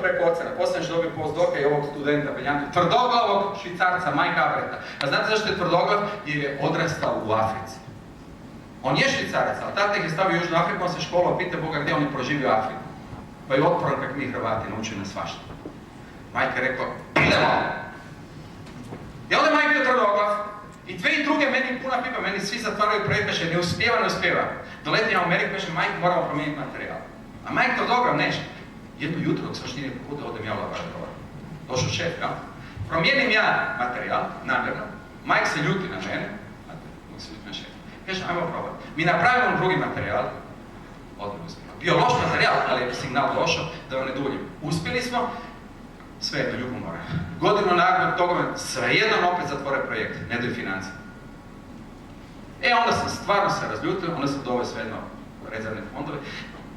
preko ocena, poslije ću dobiti postdoka i ovog studenta, tvrdoglavog Švicarca, Mike Abreta. A znate zašto je tvrdoglav? Jer je odrastao u Africi. On je Švicarac, ali tata ih je stavio u Južnu Afriku, on se školovao, pita Boga gdje on je proživio Afriku. Pa je otporan kak mi Hrvati, naučio na svašta. Mike je rekao, idemo! I onda je Mike bio tvrdoglav. I dve i druge, meni puna pipa, meni svi zatvaraju projekt, kaže, ne uspijeva. Doletim ja u Ameriku, kaže, Mike, moramo promijeniti materijal. A Mike tvrdoglav neće. Jedno jutro, dok sam još nije puta, odem ja u laboratoriju. Došao šef, ja? Promijenim ja materijal, namjerno. Mike se ljuti na mene, kaže, ajmo probati. Mi napravimo drugi materijal, odmah uspjeli. Bio loš materijal, ali je signal došao da vam ne duljim. Uspjeli smo, sve je do ljubomora. Godinu nakon toga, svejedno opet zatvore projekt, ne daju financije. Onda sam stvarno se razljutio, onda sam doveo svejedno rezervne fondove.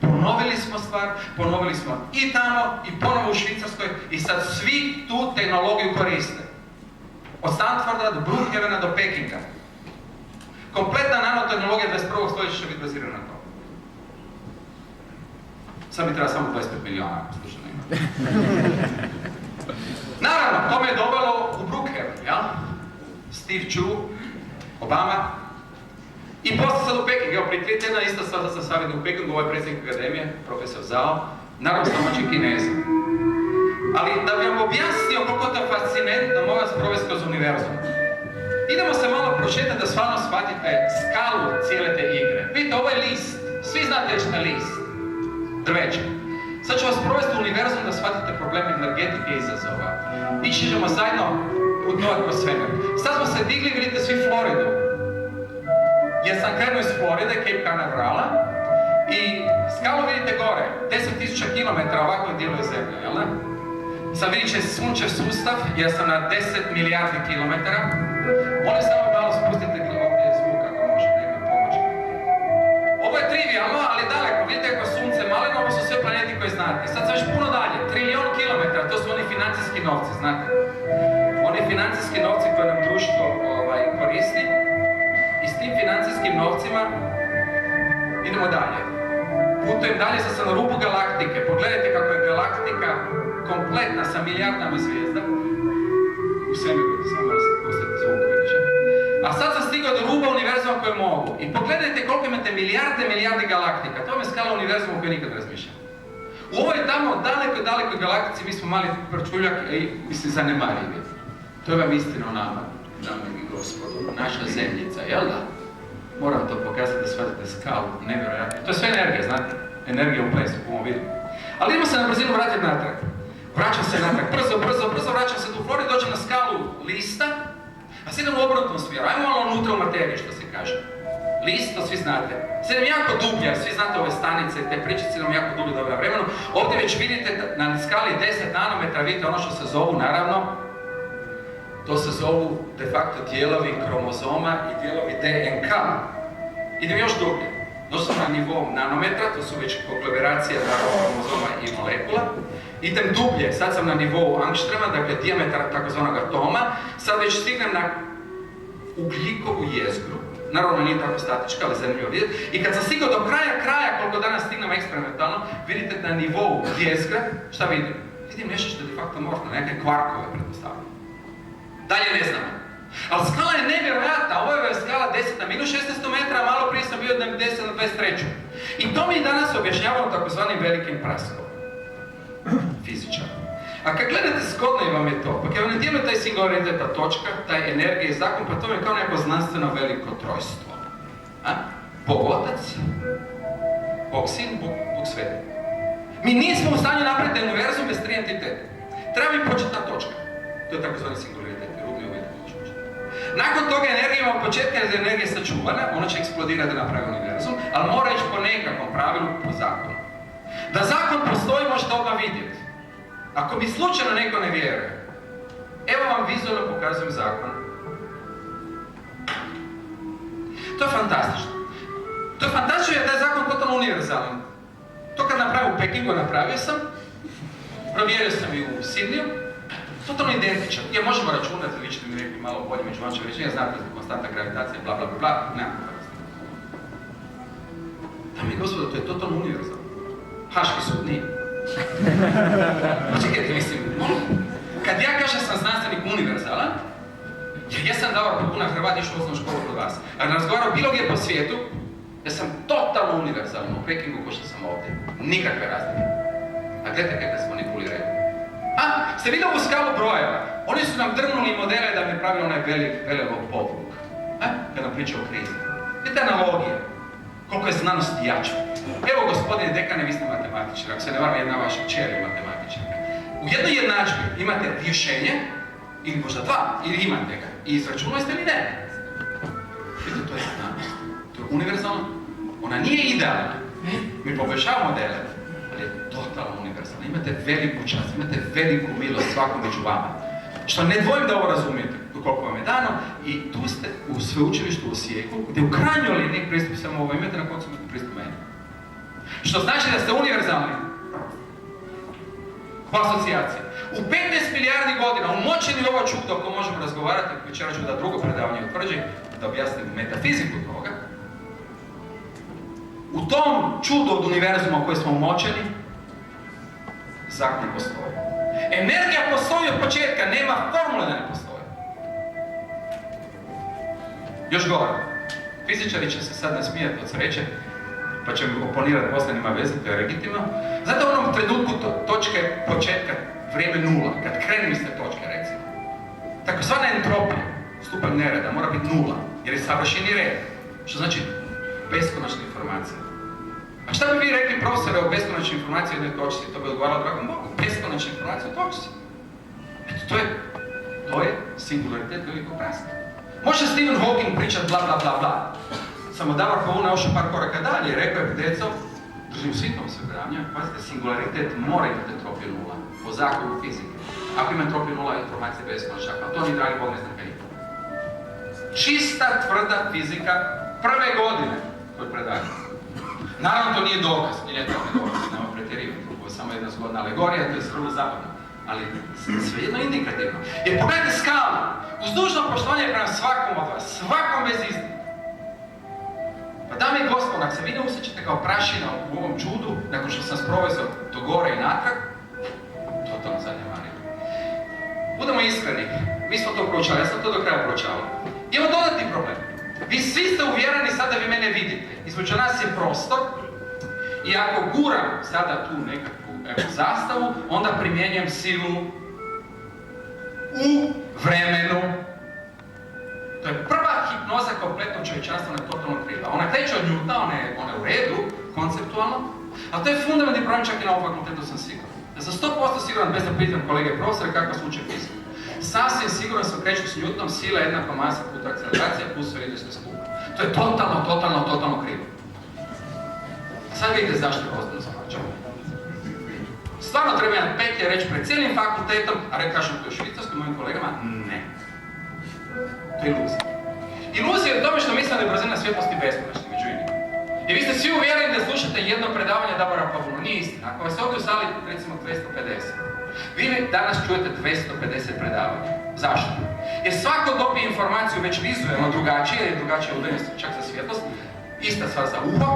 Ponovili smo stvar, ponovili smo i tamo, i ponovo u Švicarskoj, i sad svi tu tehnologiju koriste. Od Stanforda do Brookhavena do Pekinga. Kompletna nanotehnologija 21. stoljeća će biti bazirana na to. Sad mi treba samo 25 miliona, ako slučajno ima. Naravno, to me je dovelo u Brookhaven, jel? Steve Chu, Obama. I poslije sad u Peking, evo prije 3 tjedna isto sam savjetnik u Pekingu, ovaj predsjednik akademije, profesor Zhao, naravno s domaćim Kinezom. Ali da bi vam objasnio koliko to je fascinantno, mogu vas provesti kroz univerzum. Idemo se malo prošetati da stvarno shvatite skalu cijele te igre. Vidite, ovo je list. Svi znate što je list. Drveće. Sad ću vas provesti u univerzum da shvatite problem energetike i izazova. Ići ćemo zajedno putovati kroz svemir. Sad smo se digli, vidite svi Floridu. Jer sam krenuo iz Floride, Cape Canaverala, i skalu vidite gore, 10.000 km ovako djeluje zemlja, jel da? Sad vidit će sunčev sustav, jer sam na 10 milijardi kilometara. Molim samo malo spustite ovdje zvuk ako možete imati pomoć. Ovo je trivialno, ali daleko. Vidite kako sunce maleno, ovo su sve planeti koje znate. Sad sam već puno dalje, trilijon kilometara, to su oni financijski novci, znate. Oni financijski novci koje nam društvo koristi. I s tim financijskim novcima idemo dalje. Putujem dalje, sad sam na rubu galaktike. Pogledajte kako je galaktika kompletna sa milijardama zvijezda. U svemiru, samo da se pustite zvuk, vidiš. A sad sam stigao do ruba univerzuma koje mogu. I pogledajte koliko imate milijarde galaktika. To je skala univerzuma koju nikad ne razmišljam. U ovoj tamo dalekoj galaktici mi smo mali prčuljak i mislim zanemarivi. To je vam istina o nama, dame i gospodo. Naša zemljica, jel da? Moram to pokazati da shvatite skalu, nevjerojatno. To je sve energija, znate? Energija u plesu, u ovom vidu. Ali idemo se na brzinu vratiti natrag. Vraćam se natrag, brzo vraćam se do Floride, dođem na skalu lista, a sad idem u obrnutom smjeru. Ajmo malo unutra u materiju, što se kaže. List, to svi znate. Sad idem jako dublje, svi znate ove stanice, te pričice idem jako dublje dobro vremenu. Ovdje već vidite na skali 10 nanometra, vidite ono što se zovu, naravno, to se zovu de facto dijelovi kromozoma i dijelovi DNK. Idem još dublje. Došao sam na nivou nanometra, to su već konglomeracija kromozoma i molekula. Idem dublje, sad sam na nivou angstrema, dakle dijametar takozvanog atoma. Sad već stignem na ugljikovu jezgru. Naravno nije tako statička, ali zanimljivo vidjeti. I kad sam stigao do kraja, koliko danas stignem eksperimentalno, vidite na nivou jezgra, šta vidim? Vidim nešto što je de facto morfno, neke kvarkove pretpostavljam. Dalje ne znamo. Ali skala je nevjerojatna, ovo je skala 10 na minus 16 metara, a malo prije sam bio 10 na 23. I to mi danas objašnjavamo takozvanim velikim praskom. Fizičar. A kad gledate zgodno vam je to, pa kad vam ne djeluje taj singularitet, ta točka, taj energija i zakon, pa to je kao neko znanstveno veliko trojstvo. Bog Otac, Bog Sin, Bog Sveti. Mi nismo u stanju napraviti univerzum bez tri entiteta. Treba mi početna točka. To je takozvani singularitet, rubni uvjet. Nakon toga energija ima od početka, jer je energija sačuvana, ona će eksplodirati da napravi univerzum, ali mora ići po nekakvom pravilu, po zakonu. Da zakon postoji možete odmah vidjeti. Ako mi slučajno neko ne vjeruje, evo vam vizualno pokazujem zakon. To je fantastično. To je fantastično jer da je zakon totalno univerzalan. To kad napravim u Pekingu, napravio sam, provjerio sam i u Sidniju, totalno identičan. Ja možemo računati, vi ćete mi rekli malo bolje među vančeve većine, znate da je konstantna gravitacija, bla bla bla, nema koristi. Dame i gospodo, to je totalno univerzalno. Haški sud nije. Čekajte, mislim, kad ja kažem sam znanstvenik univerzalan, jer ja sam dao na Hrvat išao u osnovnu školu kod vas, a razgovarao bilo gdje po svijetu, ja sam totalno univerzalan u Pekingu ko što sam ovdje. Nikakve razlike. A gledajte kako se manipuliraju. A, ste vidjeli ovu skalu brojeva? Oni su nam drnuli modele da bi pravili onaj velevog povluk. Kad nam priča o krizi. Vidite analogije. Koliko je znanost jača. Evo, gospodine dekane, vi ste matematičar. Ako se ne varam, jedna vaša kćer je matematičarka. U jednoj jednadžbi imate rješenje, ili možda dva, ili imate ga. I izračunali ste ili ne. Vidite, to je znanost. To je univerzalno. Ona nije idealna. Mi poboljšavamo modele, ali je totalno univerzalna. Imate veliku čast, imate veliku milost svakom među vama. Što ne dvojim da ovo razumijete, koliko vam je dano, i tu ste u sveučilištu u Osijeku, gdje u krajnjoj liniji pristup samo ovo imate, na koncu imate pristup meni. Što znači da ste univerzalni. Po asocijaciji. U 15 milijardi godina, umočeni ovo čudo o kojem možemo razgovarati, večera ću da drugo predavanje utvrđi, da objasnim metafiziku toga, u tom čudu od univerzuma u koji smo umočeni, zakon postoji. Energija postoji od početka, nema formule da ne postoji. Još gore. Fizičari će se sad nasmijati od sreće, pa će mi oponirati poslije, nema veze, to je legitimno. Zato u onom trenutku točke početka, vrijeme nula, kad krenem iz te točke, recimo. Tako svana entropija, stupanj nereda, mora biti nula, jer je savršeni red. Što znači beskonačna informacija. A šta bi vi rekli, profesore, o beskonačnoj informaciji u jednoj točci? To bi odgovaralo dragom Bogu. Beskonačna informacija u točci. Eto, to je singularitet velikog prasta. Može Stephen Hawking pričati bla bla bla bla. Samo Davor Pavuna još par koraka dalje. Rekao je, deco, držim svitom se gramnja, pazite, singularitet mora imati entropiju nula. Po zakonu fizike. Ako ima entropiju nula, informacija je beskonačna. A to ni dragi Bog ne zna kaj nikada. Čista, tvrda fizika prve godine koju predaje. Naravno, to nije dokaz, nije to dokaz, nema pretjerivati. Ovo je samo jedna zgodna alegorija, to je vrlo zabavno. Ali svejedno indikativno. Jer pogledajte skalu, uz dužno poštovanje prema svakom od vas, svakom bez iznimke. Pa dame i gospodo, ako se vi ne osjećate kao prašina u ovom čudu, nakon što sam sprovezao do gore i natrag, totalno zanemarimo. Budemo iskreni, mi smo to proučali, ja sam to do kraja proučavao. Imamo dodatni problem. Vi svi ste uvjereni sada vi mene vidite. Između nas je prostor i ako guram sada tu nekakvu zastavu, onda primjenjujem silu u vremenu. To je prva hipnoza kompletnog čovječanstva na totalno kriva. Ona kreće od Newtona, ona je u redu, konceptualno, ali to je fundamentalni problem čak i na ovom fakultetu sam siguran. Ja sam 100% siguran, bez da pitam kolege profesore, kakav slučaj fizika. Sasvim sigurno se kreću s Newtonom, sila jednako masa puta akceleracija plus veličinska skupa. To je totalno krivo. Sad vidite zašto je ozbiljno zahvaćamo. Stvarno treba jedan petlje reći pred cijelim fakultetom, a kažem to u Švicarskom mojim kolegama, ne. To je iluzija. Iluzija je u tome što mislim da je brzina svjetlosti beskonačna među inima. I vi ste svi uvjereni da slušate jedno predavanje Davora Pavuna. Nije istina. Ako vas ovdje u sali, recimo 250, vi danas čujete 250 predavanja. Zašto? Jer svako dobije informaciju već vizualno drugačije, jer je drugačije udaljenost čak za svjetlost, ista stvar za uho.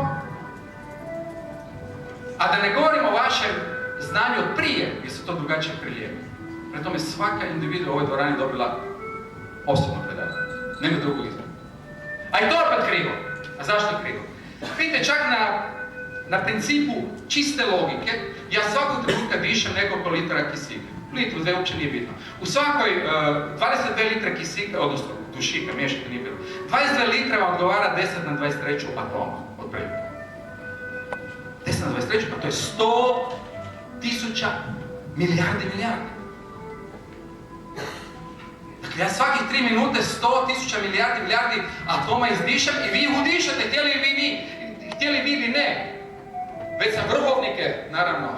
A da ne govorimo o vašem znanju od prije, jer se to drugačije prilijeva. Pre tome svaka individua u ovoj dvorani dobila osobno predavanje. Nema drugog izgleda. A i to opet krivo. A zašto je krivo? Vidite, čak na principu čiste logike, ja svakog trenutka dišem nekoliko litara kisika. Litru, dve uopće nije bitno. U svakoj 22 litre kisika, odnosno dušika, miješate nije bilo. 22 litre vam odgovara 10 na 23 atoma, od prilike. 10 na 23, pa to je 100.000 milijardi. Dakle, ja svakih 3 minute 100.000 milijardi atoma izdišem i vi ih udišete, htjeli vi ili ne. Već sam vrhovnike, naravno,